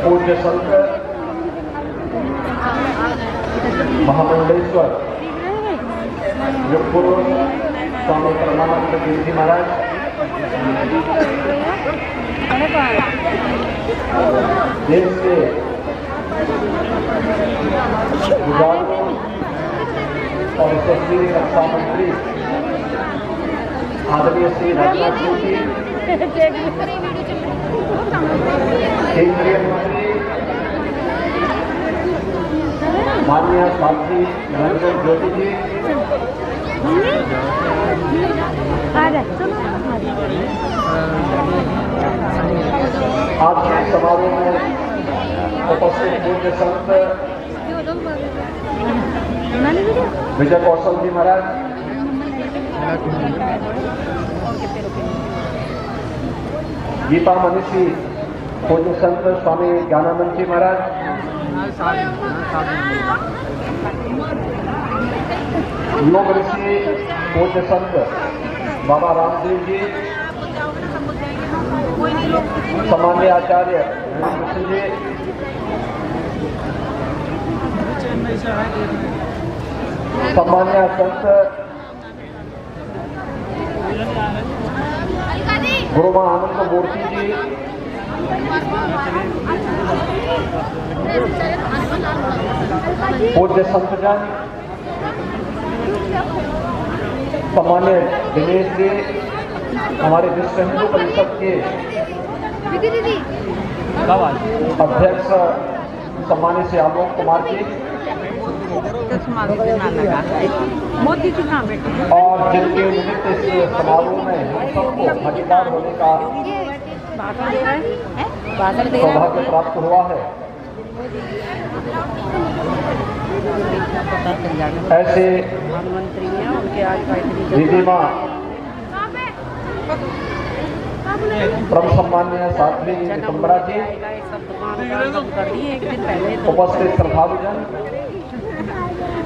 पूज्य संत महामंडलेश्वर युगपुर स्वामी परमानंद गिरिजी महाराज, देश के जुगाड़ों और यशस्वी रक्षा मंत्री आदरणीय श्री राजनाथ सिंह जी, केंद्रीय मंत्री माननीय साध्वी निरंजन ज्योति जी, आज के समारोह में उपस्थित पूज्य संत विजय कौशल जी महाराज, गीता मनीषी पूज्य संत स्वामी ज्ञानानंद जी महाराज, योग ऋषि पूज्य संत बाबा रामदेव जी, सामान्य आचार्य कृष्ण जी, सामान्य संत गुरुमा आनंद मूर्ति जी, पूज्य संतजन सामान्य दिनेश जी, हमारे विश्व हिंदू परिषद के अध्यक्ष सम्मानित श्री आलोक कुमार जी, मोदी जी कहाँ बैठे और जिनके निमित्त इस समारोह में हम सबको भागीदार होने का सौभाग्य प्राप्त हुआ है। ऐसे प्रधानमंत्री हैं उनके आज दीदीमा परम सम्मान्य साध्वी नितंबरा जी, उपस्थित श्रद्धालुजन,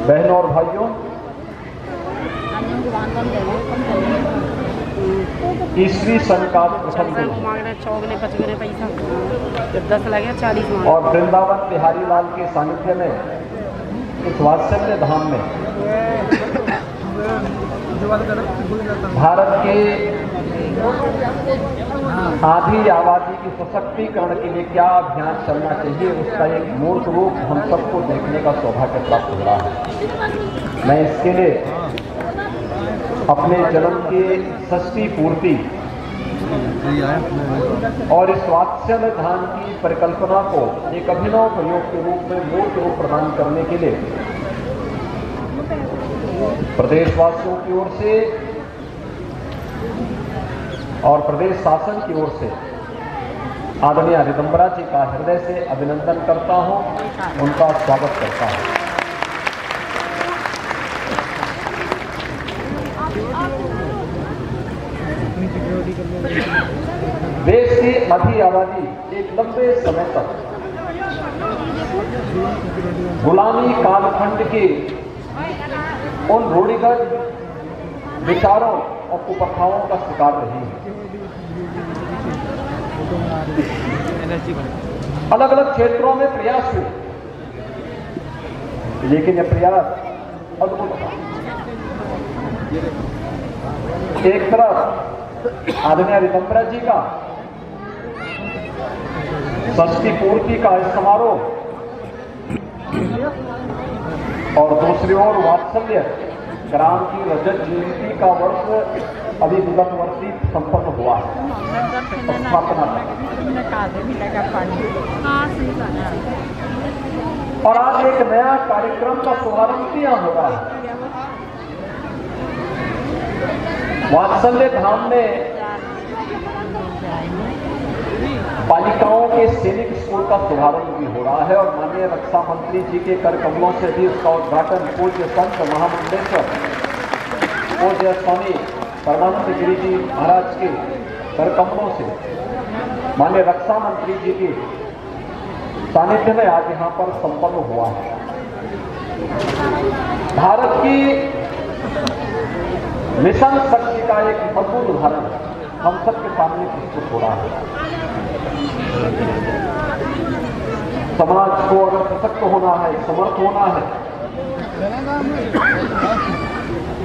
बहनों और भाइयों, ईस्वी सन का प्रथम दिन और वृंदावन बिहारी लाल के सानिध्य में इस वात्सल्य धाम में भारत के आधी आबादी की सशक्तिकरण के लिए क्या अभियान चलना चाहिए, उसका एक मूर्त रूप हम सबको देखने का सौभाग्य प्राप्त हो रहा है। मैं इसके लिए अपने जन्म की षष्ठी पूर्ति और इस वात्सल्य धाम की परिकल्पना को एक अभिनव प्रयोग के रूप में मूर्त रूप प्रदान करने के लिए प्रदेशवासियों की ओर से और प्रदेश शासन की ओर से आदरणीय नितंबरा जी का हृदय से अभिनंदन करता हूं, उनका स्वागत करता हूं। देश की आधी आबादी एक लंबे समय तक गुलामी कालखंड के उन रूढ़िगत विचारों और कुप्रथाओं का शिकार रही है। अलग अलग क्षेत्रों में प्रयास हुए, लेकिन यह प्रयास अद्भुत था। एक तरफ आदरणीय नितंबरा जी का षष्ठी पूर्ति का समारोह और दूसरी ओर वात्सल्य ग्राम की रजत जयंती का वर्ष अभी विगत वर्षी संपन्न हुआ है, स्थापना। और आज एक नया कार्यक्रम का शुभारंभ किया हो रहा है। वात्सल्य धाम में बालिकाओं के सैनिक स्कूल का शुभारंभ भी हो रहा है और माननीय रक्षा मंत्री जी के कर कमलों से भी उसका उद्घाटन पूज्य संत महामंडलेश्वर पूज्य स्वामी परमानंद गिरिजी महाराज के कर कमलों से माननीय रक्षा मंत्री जी के सानिध्य में आज यहाँ पर संपन्न हुआ है। भारत की मिशन शक्ति का एक अद्भुत उदाहरण हम सबके सामने प्रस्तुत हो रहा है। समाज को अगर सशक्त होना है, समर्थ होना है,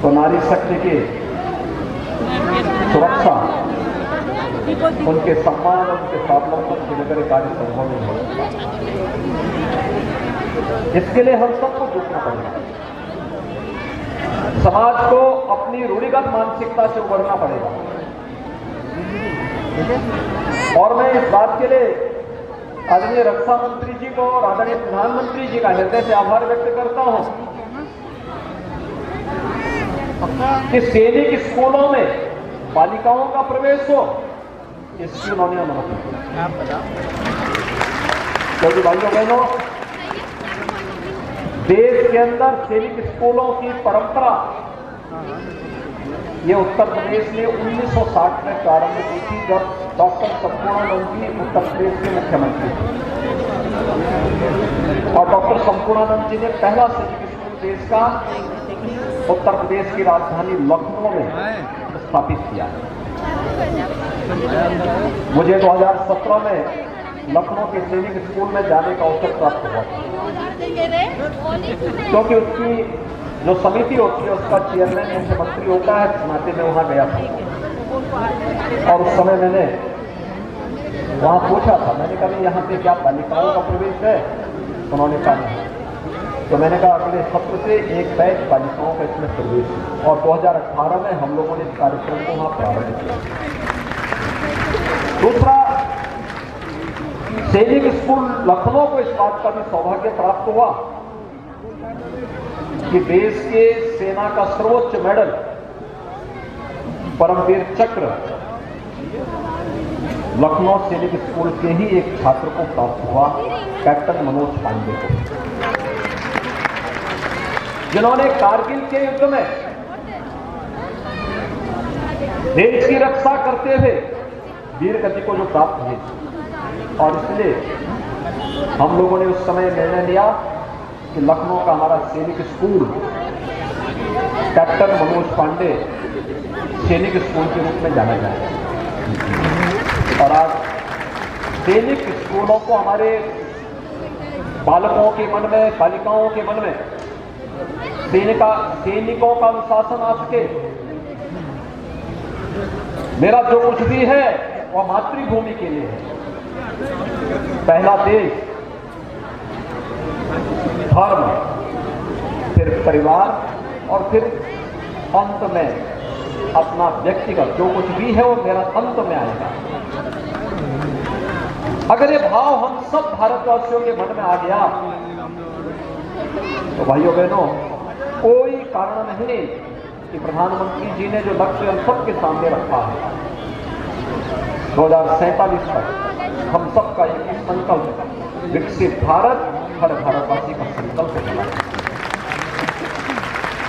तो नारी शक्ति की सुरक्षा, उनके सम्मान, उनके स्वावलंबन के बगैर कार्य संभव नहीं होगा। इसके लिए हम सबको जुटना पड़ेगा। समाज को अपनी रूढ़िगत मानसिकता से उबरना पड़ेगा। और मैं इस बात के लिए आदरणीय रक्षा मंत्री जी को और आदरणीय प्रधानमंत्री जी का हृदय से आभार व्यक्त करता हूं कि सैनिक स्कूलों में बालिकाओं का प्रवेश हो, इसकी उन्होंने अनुमति दी। क्योंकि भाइयों बहनों, देश के अंदर सैनिक स्कूलों की परंपरा ये उत्तर प्रदेश ने 1960 में प्रारंभ की थी, जब डॉक्टर संपूर्णानंद जी उत्तर प्रदेश के मुख्यमंत्री थे। और डॉक्टर संपूर्णानंद जी ने पहला सैनिक स्कूल देश का उत्तर प्रदेश की राजधानी लखनऊ में स्थापित किया। मुझे 2017 में लखनऊ के सैनिक स्कूल में जाने का अवसर प्राप्त हुआ, क्योंकि उसकी जो समिति होती है उसका चेयरमैन मुख्यमंत्री होता है, इस नाते में वहां गया था। और उस समय मैंने वहां पूछा था, मैंने कहा यहाँ पे क्या बालिकाओं का प्रवेश है? उन्होंने कहा नहीं। तो मैंने कहा अगले सत्र से एक बैच बालिकाओं का इसमें प्रवेश है। और 2018 में हम लोगों ने इस कार्यक्रम को वहां प्रारंभ किया। दूसरा, सैनिक स्कूल लखनऊ को इस बात का भी सौभाग्य प्राप्त हुआ कि देश के सेना का सर्वोच्च मेडल परमवीर चक्र लखनऊ सैनिक स्कूल के ही एक छात्र को प्राप्त हुआ, कैप्टन मनोज पांडे को, जिन्होंने कारगिल के युद्ध में देश की रक्षा करते हुए वीर गति को जो प्राप्त हुई। और इसलिए हम लोगों ने उस समय निर्णय लिया कि लखनऊ का हमारा सैनिक स्कूल कैप्टन मनोज पांडे सैनिक स्कूल के रूप में जाना जाए। और आज सैनिक स्कूलों को हमारे बालकों के मन में, बालिकाओं के मन में सैनिकों का अनुशासन आ सके। मेरा जो कुछ भी है वह मातृभूमि के लिए है। पहला देश, धर्म, फिर परिवार और फिर अंत में अपना व्यक्तिगत जो कुछ भी है वो मेरा अंत में आएगा। अगर ये भाव हम सब भारतवासियों के मन में आ गया तो भाइयों बहनों, कोई कारण नहीं कि प्रधानमंत्री जी ने जो लक्ष्य हम सबके सामने रखा है 2047 तक हम सबका एक संकल्प, विकसित भारत हर भारतवासी का संकल्प है।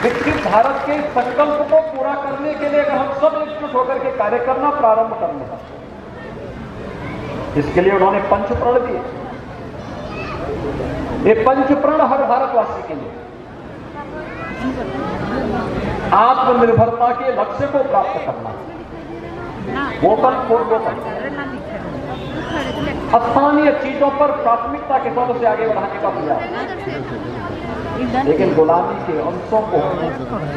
विकसित भारत के संकल्प को पूरा करने के लिए अगर हम सब एकजुट होकर के कार्य करना प्रारंभ कर लें, इसके लिए उन्होंने पंचप्रण दिए। ये पंचप्रण हर भारतवासी के लिए आत्मनिर्भरता के लक्ष्य को प्राप्त करना, वोकल फॉर लोकल, स्थानीय चीजों पर प्राथमिकता के साथ उसे आगे बढ़ाने का प्रयास, लेकिन गुलामी के अंशों को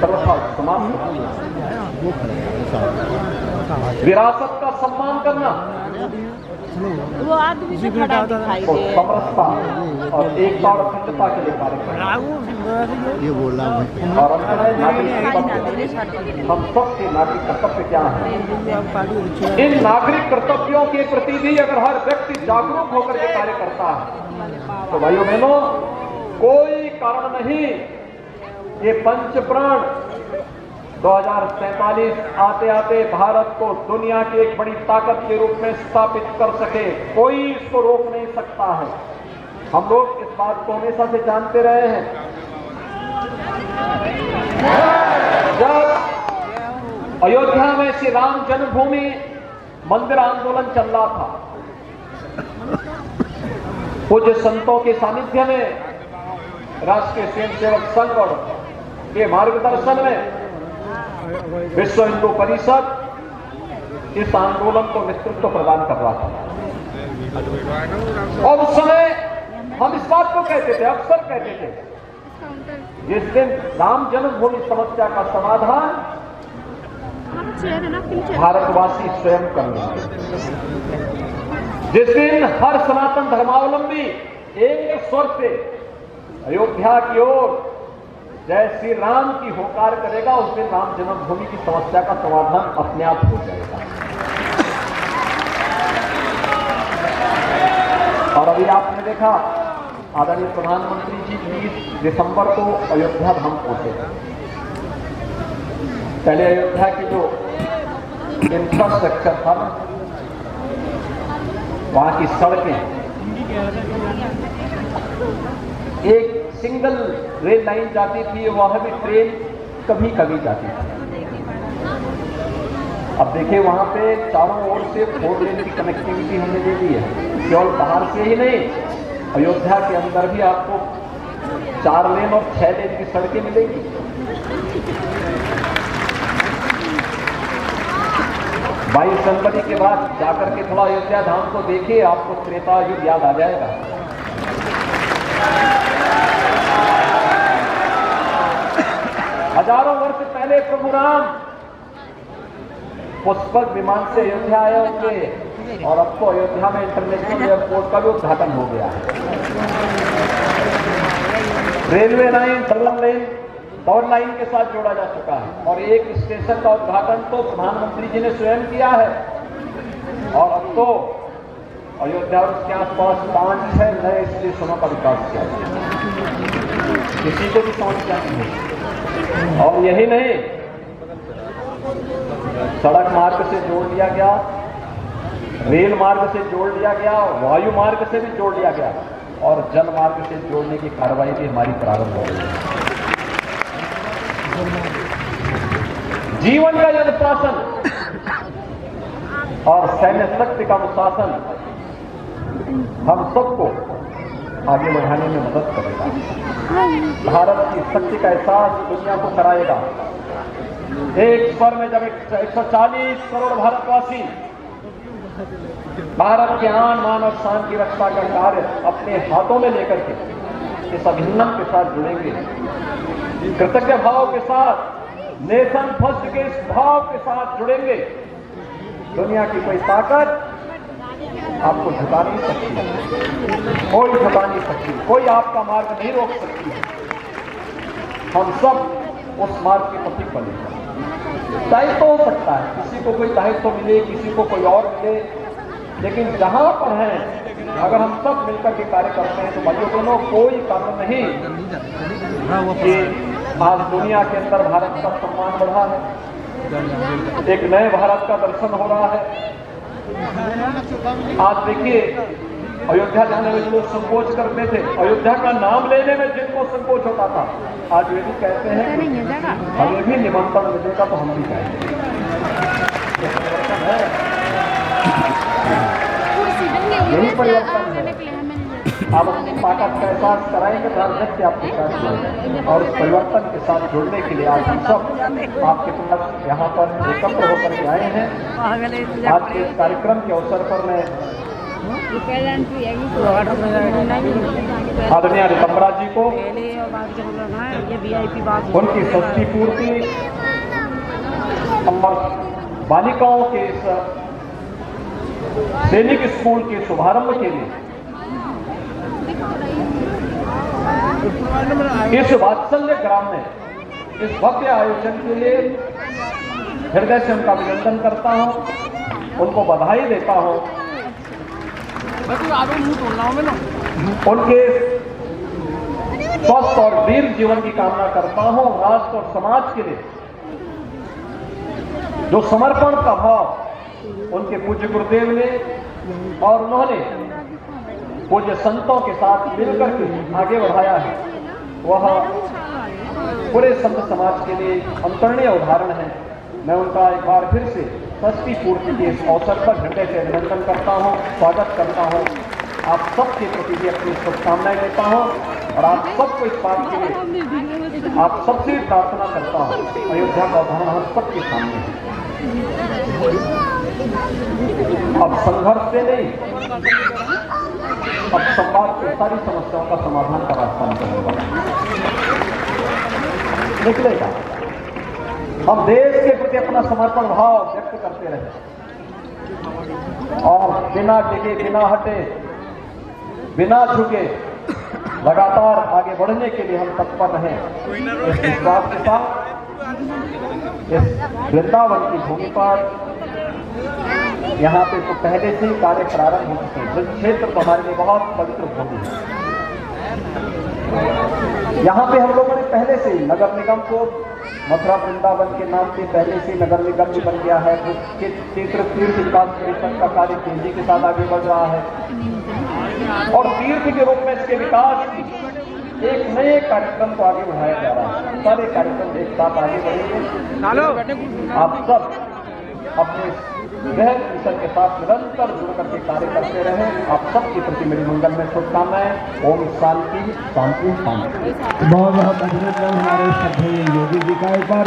सर्वथा समाप्त करना, विरासत का सम्मान करना, वो आदमी से खड़ा दिखाई और दे। समरसता और एकता और अखंडता के लिए कार्य करना। ये बोल रहा हूँ। और हम सबके नागरिक कर्तव्य क्या है? इन नागरिक कर्तव्यों के प्रति भी अगर हर व्यक्ति जागरूक होकर के कार्य करता है तो भाइयों बहनों, कोई कारण नहीं ये पंचप्राण 2047 आते आते भारत को दुनिया की एक बड़ी ताकत के रूप में स्थापित कर सके। कोई इसको रोक नहीं सकता है। हम लोग इस बात को हमेशा से जानते रहे हैं। जब अयोध्या में श्री राम जन्मभूमि मंदिर आंदोलन चल रहा था, पूज्य संतों के सानिध्य में राष्ट्रीय स्वयंसेवक संघ और के मार्गदर्शन में विश्व हिंदू परिषद इस आंदोलन को नेतृत्व प्रदान कर रहा था। और उस समय हम इस बात को कहते थे, अक्सर कहते थे, जिस दिन राम जन्मभूमि समस्या का समाधान भारतवासी स्वयं कर लेंगे, जिस दिन हर सनातन धर्मावलंबी एक स्वर से अयोध्या की ओर जय श्री राम की होकार करेगा, उस दिन राम जन्मभूमि की समस्या का समाधान अपने आप हो जाएगा। और अभी आपने देखा आदरणीय प्रधानमंत्री जी 20 दिसंबर को अयोध्या धाम पहुंचे। पहले अयोध्या की जो इंफ्रास्ट्रक्चर था, वहां की सड़कें, एक सिंगल रेल लाइन जाती थी, वहां भी ट्रेन कभी कभी जाती थी। अब देखिए वहां पे चारों ओर से 4 लेन की कनेक्टिविटी हमने दे दी है। केवल बाहर से ही नहीं, अयोध्या के अंदर भी आपको 4 लेन और 6 लेन की सड़कें मिलेंगी। 22 जनवरी के बाद जाकर के थोड़ा अयोध्या धाम को देखिए, आपको त्रेता युग याद आ जाएगा। हजारों वर्ष पहले प्रभु राम पुष्पक विमान से अयोध्या आए होंगे, और अब तो अयोध्या में इंटरनेशनल एयरपोर्ट का भी उद्घाटन हो गया है। रेलवे लाइन डबल लाइन के साथ जोड़ा जा चुका है, और एक स्टेशन का उद्घाटन तो प्रधानमंत्री जी ने स्वयं किया है। और अब तो अयोध्या और उसके आसपास 5-6 नए स्टेशनों का विकास किया गया, किसी को भी समस्या नहीं है। और यही नहीं, सड़क मार्ग से जोड़ दिया गया, रेल मार्ग से जोड़ दिया गया, वायु मार्ग से भी जोड़ दिया गया, और जल मार्ग से जोड़ने की कार्रवाई भी हमारी प्रारंभ हो गई है। जीवन का अनुशासन और सैन्य शक्ति का अनुशासन हम सबको आगे बढ़ाने में मदद करेगा। भारत की शक्ति का एहसास दुनिया को कराएगा। एक स्वर में जब 140 करोड़ भारतवासी भारत के आन मान और शान की रक्षा का कार्य अपने हाथों में लेकर के इस अभिनव के साथ जुड़ेंगे, कृतज्ञ भाव के साथ, नेशन फर्स्ट के इस भाव के साथ जुड़ेंगे, दुनिया की कोई ताकत आपको झुका नहीं सकती, कोई झुका नहीं सकती, कोई आपका मार्ग नहीं रोक सकती। हम सब उस मार्ग के पथिक बनेंगे। दायित्व हो सकता है, किसी को कोई दायित्व मिले, किसी को कोई और मिले, लेकिन जहां पर हैं, अगर हम सब मिलकर के कार्य करते हैं तो भाइयों दोनों कोई कारण नहीं कि आज दुनिया के अंदर भारत का सम्मान बढ़ा है, एक नए भारत का दर्शन हो रहा है। आज देखिए अयोध्या जाने में जो संकोच करते थे, अयोध्या का नाम लेने में जिनको संकोच होता था, आज वे भी कहते हैं हमें भी निमंत्रण मिलेगा तो हम भी जाएंगे। यही परिवर्तन है। आप अपनी ताकत का एहसास कराएंगे तो हर व्यक्ति आपके साथ जुड़ेगा, और उस परिवर्तन के साथ जुड़ने के लिए आज हम सब आपके पास यहाँ पर एकत्र होकर के आए हैं। आज के इस कार्यक्रम के अवसर पर मैं आदरणीय रितंबरा जी को उनकी षष्ठी पूर्ति और बालिकाओं के इस सैनिक स्कूल के शुभारंभ के लिए इस वात्सल्य ग्राम में इस भव्य आयोजन के लिए हृदय से उनका अभिनंदन करता हूं, उनको बधाई देता हूं। उनके स्वस्थ और वीर जीवन की कामना करता हूं। राष्ट्र और समाज के लिए जो समर्पण का भाव उनके पूज्य गुरुदेव ने और उन्होंने पूज्य संतों के साथ मिलकर के आगे बढ़ाया है, वह पूरे संत समाज के लिए अनुकरणीय उदाहरण है। मैं उनका एक बार फिर से षष्ठी पूर्ति के इस अवसर पर हृदय से अभिनंदन करता हूं, स्वागत करता हूं। आप सबके प्रति भी अपनी शुभकामनाएं देता हूं, और आप सबको इस बात के लिए आप सबसे प्रार्थना करता हूं, अयोध्या का उदाहरण हम सबके सामने है। अब संघर्ष से नहीं, अब समाज की सारी समस्याओं का समाधान का रास्ता निकलने वाला निकलेगा। हम देश के प्रति अपना समर्पण भाव व्यक्त करते रहे और बिना डिगे, बिना हटे, बिना झुके लगातार आगे बढ़ने के लिए हम तत्पर रहें। इस विश्वास के साथ इस वृंदावन की भूमि पर यहाँ पे तो पहले से ही कार्य प्रारंभ हो चुके हैं। जिस क्षेत्र तो हमारे लिए बहुत पवित्र भूमि है, यहाँ पे हम लोगों ने पहले से ही नगर निगम को मथुरा वृंदावन के नाम से पहले से नगर निगम भी बन गया है। क्षेत्र तीर्थ विकास परिषद का कार्य तेजी के साथ आगे बढ़ रहा है और तीर्थ के रूप में इसके विकास की एक नए कार्यक्रम को आगे बढ़ाया जा रहा है। सारे कार्यक्रम एक साथ आगे बढ़ेंगे। आप सब अपने गृह मिशन के साथ निरंतर जुड़ करके कार्य करते रहें। आप सबके प्रति मेरी मंगल में शुभकामनाएं। ओम शांति शांति शांति। बहुत बहुत अभिनंदन हमारे श्रद्धेय योगी जी का एक बार।